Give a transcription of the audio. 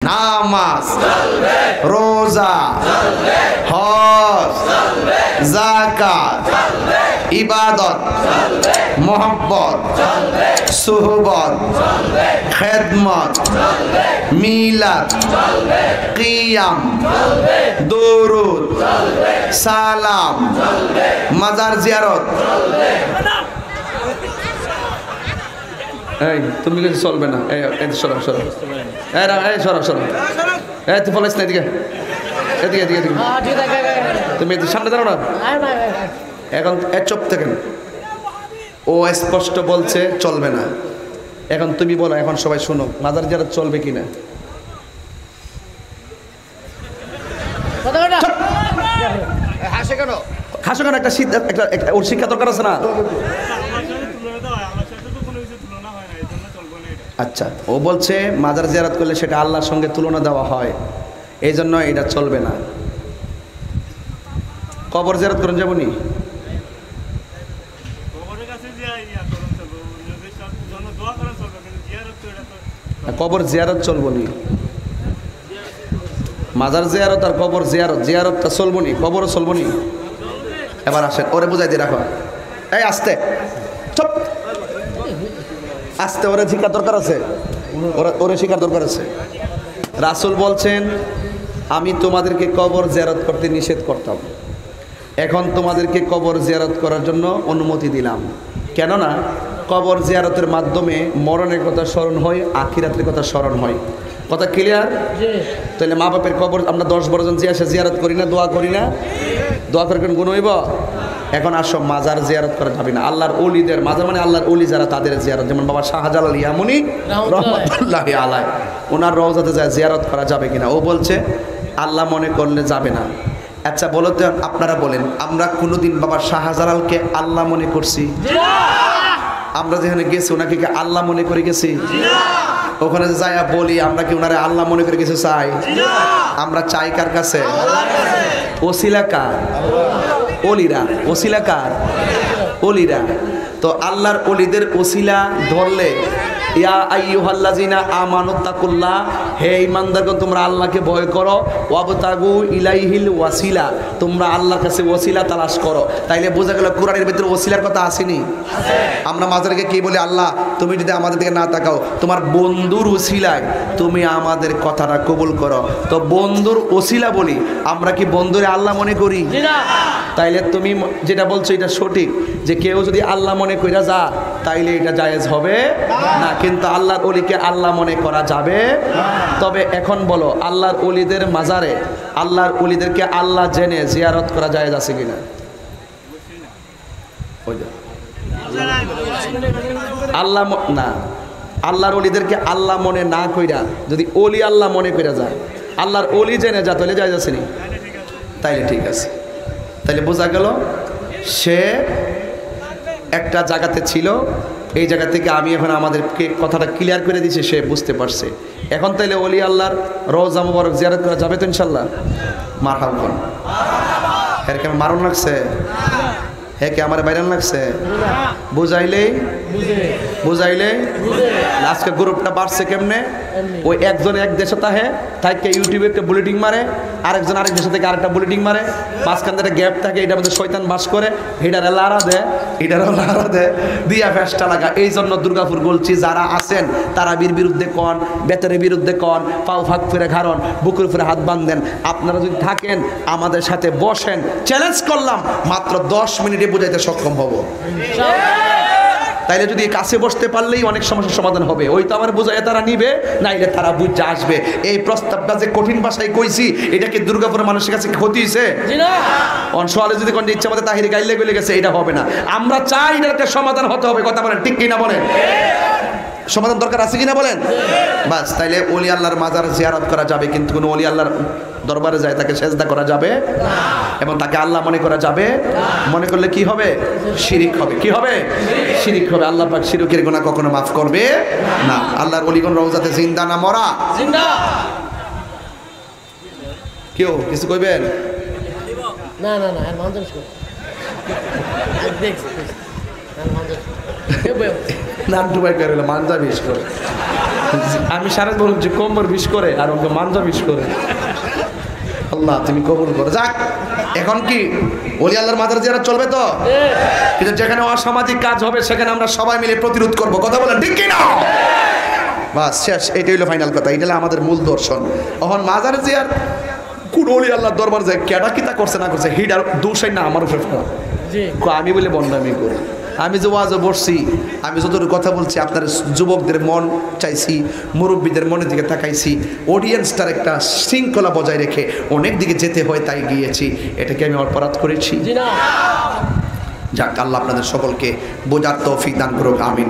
নামাজ, রোজা, হজ, যাকাত, ইবাদত, মোহাব্বত, সুহবত, খেদমত, মিলাদ, কিয়াম, দুরুদ, সালাম, মাজার জিয়ারত। এই তুমি কিছু চলবে না, এই সরো সরো, এই সরো সরো, এই তুই ফলাইস না, এদিকে এদিকে এদিকে এদিকে, তুমি সামনে দাঁড়ো না এখন। চুপ থাকেন, ও স্পষ্ট বলছে চলবে না। এখন তুমি বলো, এখন সবাই শোনো, মাজার জিয়ারত চলবে কিনা? হাসে কেন? হাসো কেন? একটা ওর শিক্ষা দরকার আছে না? আচ্ছা, ও বলছে মাজার জিয়ারত করলে সেটা আল্লাহর সঙ্গে তুলনা দেওয়া হয়, এই জন্য এটা চলবে না। কবর জিয়ারত করেন যাবনি? কবর জিয়ারত চলবো নি, মাজার জিয়ারত আর কবর জিয়ারত, জিয়ারতটা চলবো নি, কবরও চলবো নি। এবার আসেন, ওরে বুঝাই দিয়ে রাখো। এই আস্তে, চুপ আস্তে, ওরে শিকার দরকার আছে, ওরে শিকার দরকার আছে। রাসূল বলছেন আমি তোমাদেরকে কবর জিয়ারত করতে নিষেধ করতাম, এখন তোমাদেরকে কবর জিয়ারত করার জন্য অনুমতি দিলাম। কেননা কবর জিয়ারতের মাধ্যমে মরণের কথা স্মরণ হয়, আখিরাতের কথা স্মরণ হয়। কথা ক্লিয়ার? তাহলে মা বাপের কবর আমরা 10-12 জন জিয়ারত করি না, দোয়া করি না? দোয়া করে গুণ হইব। এখন আসো, মাজার জিয়ারত করা যাবে না। আল্লাহর ওলিদের মাজার মানে আল্লাহর ওলি যারা, তাদের জিয়ারত, যেমন বাবা শাহজালাল ইয়ামুনি রাহমাতুল্লাহি আলাইহি, ওনার রওজাতে যায় জিয়ারত করা যাবে কিনা? ও বলছে আল্লাহ মনে করলে যাবে না। আচ্ছা বলো তো, আপনারা বলেন, আমরা কোনোদিন বাবা শাহজালালকে আল্লাহ মনে করছি? আমরা যেখানে গেছি ওনাকে কি আল্লাহ মনে করে গেছি? ওখানে যাই বলি আমরা কি ওনারে আল্লাহ মনে করে গেছি? চাই? আমরা চাই কার কাছে? ওসিলা কার? ওলিরা। ওসিলা কার? ওলিরা। তো আল্লাহর ওলিদের ওসিলা ধরলে, ইয়া আইয়ুহাল্লাযিনা আমানুত্তাকুল্লাহ, হে ঈমানদারগণ তোমরা আল্লাহকে ভয় করো, ওয়াবতাগু ইলাইহিল ওয়াসিলা, তোমরা আল্লাহর কাছে ওসিলা তালাশ করো। তাইলে বোঝা গেল কোরআনের ভিতরে ওসিলার কথা আসেনি? আমরা মাজারকে কি বলি? আল্লাহ তুমি যদি আমাদের দিকে না তাকাও, তোমার বন্ধুর ওসিলায় তুমি আমাদের কথাটা কবুল করো। তো বন্ধুর ওসিলা বলি, আমরা কি বন্ধুরে আল্লাহ মনে করি? তাইলে তুমি যেটা বলছো এটা সঠিক, যে কেউ যদি আল্লাহ মনে কইরা যা তাইলে এটা জায়েজ হবে না, কিন্তু আল্লাহর ওলিকে আল্লাহ মনে করা যাবে। তবে এখন বলো, আল্লাহর ওলিদের মাজারে আল্লাহর ওলিদেরকে আল্লাহ জেনে জিয়ারত করা জায়েজ আছে কিনা? আল্লাহ না, আল্লাহর ওলিদেরকে আল্লাহ মনে না কইরা যদি ওলি আল্লাহ মনে কইরা যায়, আল্লাহর ওলি জেনে যা, তাহলে জায়েজ আছে নি? তাইলে ঠিক আছে। তাহলে বোঝা গেল সে একটা জায়গাতে ছিল, এই জায়গা থেকে আমি এখন আমাদেরকে কথাটা ক্লিয়ার করে দিয়েছি, সে বুঝতে পারছে। এখন তাইলে ওলি আল্লাহর রওজা মুবারক জিয়ারত করা যাবে তো ইনশাল্লাহ? মারহাবা। এর কেমন মারণ লাগছে? হ্যাঁ, কে আমার বাইরান লাগছে? বুঝাইলেই বুঝাইলে আজকে গ্রুপটা বাড়ছে কেমনে? ওই একজন এক দেশে থাকে ইউটিউবে একটা বুলেটিং মারে, আরেকজন আরেক দেশে থেকে আরেকটা বুলেটিং মারে, মাঝখান থেকে গ্যাপ থাকে, এটার মধ্যে শয়তান বাস করে, এটারে লাড়া দেয়, এটারও লাড়া দেয়, দিয়া ফেসটা লাগা। এই জন্য দুর্গাপুর বলছি, যারা আছেন তারা বীর বিরুদ্ধে কন, বেতনের বিরুদ্ধে কন, পাও ফাঁক ফিরে ঘাড়ন, বুকুর ফিরে হাত বাঁধেন। আপনারা যদি থাকেন আমাদের সাথে বসেন, চ্যালেঞ্জ করলাম, মাত্র 10 মিনিটে বুঝাইতে সক্ষম হব। তাইলে যদি কাছে বসতে পারলেই অনেক সমস্যার সমাধান হবে। ওই তো আমার বোঝায় তারা নিবে, নাইলে তারা বুঝে আসবে। এই প্রস্তাবটা যে কঠিন ভাষায় কইছি, এটা কি দুর্গাপুরের মানুষের কাছে ক্ষতি হয়েছে? অনসোয়ালে যদি কোন ইচ্ছা মতো তাহিরি গাইলে গলে গেছে, এটা হবে না। আমরা চাই এটার একটা সমাধান হতে হবে। কথা বলেন ঠিক কিনা? বলেন সমাধান দরকার আছে কিনা? বলেন বাস। তাইলে ওলি আল্লাহর মাজার জিয়ারত করা যাবে, কিন্তু কোনো ওলি আল্লাহর দরবারে যায় তাকে সেজদা করা যাবে এবং তাকে আল্লাহ মনে করা যাবে? মনে করলে কি হবে? শিরিক হবে। কি হবে? শিরিক হবে। আল্লাহ পাক শিরকের গুনাহ কখনো মাফ করবে না। আল্লাহর ওলিগণ রওজাতে জিন্দা না মরা? জিন্দা। কেউ কিছু কইবেন? না না না, আর মঞ্জন শুন দেখছ, আর মঞ্জন কেউ নাম ডুবাই করে মানজা বিশ করে আমি সারা বলুন যে কোমর বিষ করে আর ওকে মাঞ্জা বিষ করে। আল্লাহ তুমি কবুল করো। যাক, এখন কি ওলি আল্লাহর মাজার জিয়ারত চলবে তো? কিন্তু যেখানে অসামাজিক কাজ হবে সেখানে আমরা সবাই মিলে প্রতিরোধ করব। কথা বলেন ঠিক কি না? বাস শেষ, এটাই হলো ফাইনাল কথা, এটা হলো আমাদের মূল দর্শন। এখন মাজার জিয়ার কোন ওলি আল্লাহর দরবার যায় কেডা কিতা করছে না করছে হিডার দোষাই না আমার উপরে ফেলা। আমি বলে বন্ডামি করি। আমি যে ওয়াজে বসছি, আমি যতটুকু কথা বলছি আপনার যুবকদের মন চাইছি, মুরব্বীদের মনের দিকে তাকাইছি, অডিয়েন্সটার একটা শৃঙ্খলা বজায় রেখে অনেক দিকে যেতে হয় তাই গিয়েছি। এটাকে আমি অপরাধ করেছি? যাক, আল্লাহ আপনাদের সকলকে বোঝার তৌফিক দান করুক। আমিন।